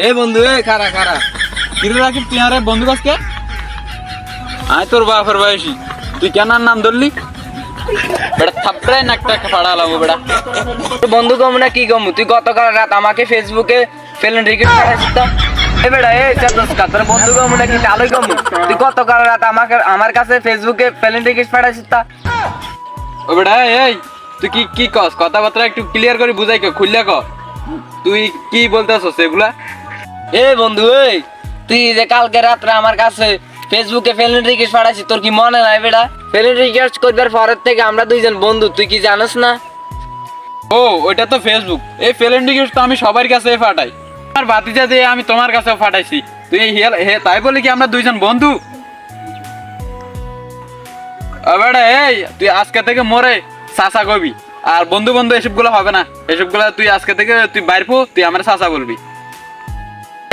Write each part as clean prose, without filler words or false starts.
এ বন্ধু এ খারা খারা কিরে রাকিব তুই আরে বন্ধু কাছকে আয় তোর বাপের বয়সী তুই কেন নাম ধরলি বেটা থাপড়াই নাকটা ফাড়ালাম বেটা বন্ধু কম না কি কম তুই গতকাল রাত আমাকে ফেসবুকে ফ্রেন্ড রিকোয়েস্ট পাঠাইছিস তো এ বেটা এই চাদস্কা তোর বন্ধু কম না কি তালই কম তুই গতকাল রাত আমার কাছে ফেসবুকে ফ্রেন্ড রিকোয়েস্ট পাঠাইছিস তা ও বেটা এই তুই কি কি কস কথাবার্তা একটু ক্লিয়ার করে বুঝাই ক খুললে ক তুই কি বলতেছস এগুলা এ বন্ধু এই তুই যে কালকে রাত্রে আমার কাছে ফেসবুকে ফ্রেন্ড রিকোয়েস্ট পাঠাইছিস তোর কি মনে নাই বেটা ফ্রেন্ড রিকোয়েস্ট করবার পরের থেকে আমরা দুইজন বন্ধু তুই কি জানিস না ও ওইটা তো ফেসবুক এই ফ্রেন্ড রিকোয়েস্ট তো আমি সবার কাছে পাঠাই আর বাতিজা দিয়ে আমি তোমার কাছেও পাঠাইছি তুই হে তাই বলি কি আমরা দুইজন বন্ধু বেটা এই তুই আজকে থেকে মরে চাচা কবি আর বন্ধু বন্ধু এসবগুলো হবে না এসবগুলো তুই আজকে থেকে তুই বাইর পো তুই আমার চাচা বলবি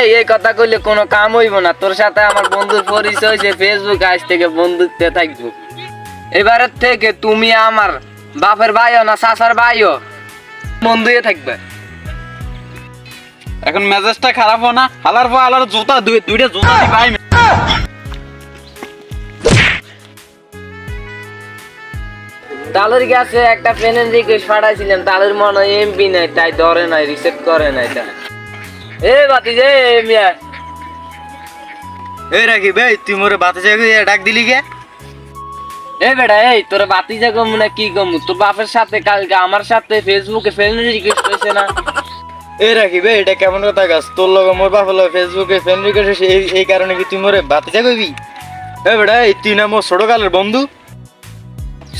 এই কথা কইলে কোনো কাম হইব না তোর সাথে আমার বন্ধুর পরিচয় হয়েছে ফেসবুক আজ থেকে বন্ধুত্বে থাকবো এবারের থেকে তুমি আমার বাপের ভাইও না চাচার ভাইও বন্ধুয়ে থাকবে এখন মেজাজটা খারাপ হয় না হালার পর হালার জুতা দুইটা জুতা দি ভাই তালের কাছে একটা ফ্রেন্ড রিকোয়েস্ট পাঠাইছিলাম তালের মনে এমপি নাই তাই ধরে নাই রিসেট করে নাই তা এ বাতি যে মিয়া এই রাখি ভাই তুই মোরে বাতে যাবি ডাক দিলি কে এ বেটা এই তোর বাতি যা কম না কি কম তোর বাপের সাথে কালকে আমার সাথে ফেসবুকে ফ্রেন্ড রিকোয়েস্ট হয়েছে না এই রাখি ভাই এটা কেমন কথা গাছ তোর লগে মোর বাপ হলো ফেসবুকে ফ্রেন্ড রিকোয়েস্ট এই কারণে কি তুই মোরে বাতে যাবি এ বেটা এই তুই না মোর ছোটকালের বন্ধু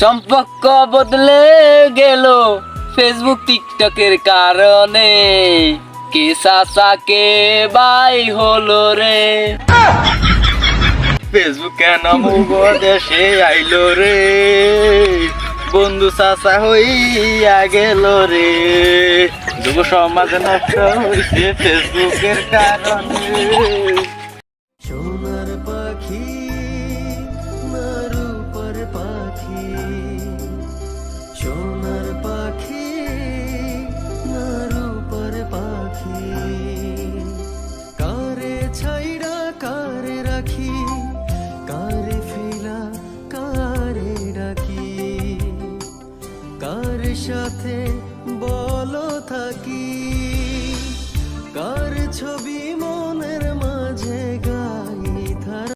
সম্পর্ক বদলে গেল ফেসবুক টিকটকের কারণে কে সাসা কে বাই হলো রে ফেসবুক কেন মুগ দেশে আইলো রে বন্ধু চাচা হইয়া গেল রে যুব সমাজ নষ্ট হইছে ফেসবুকের কারণে সোনার পাখি রূপর পাখি সোনার পাখি রূপর পাখি কারে ছাইড়া কারে রাখি কারে ফিলা কারে ডাকি কার সাথে বলো থাকি কার ছবি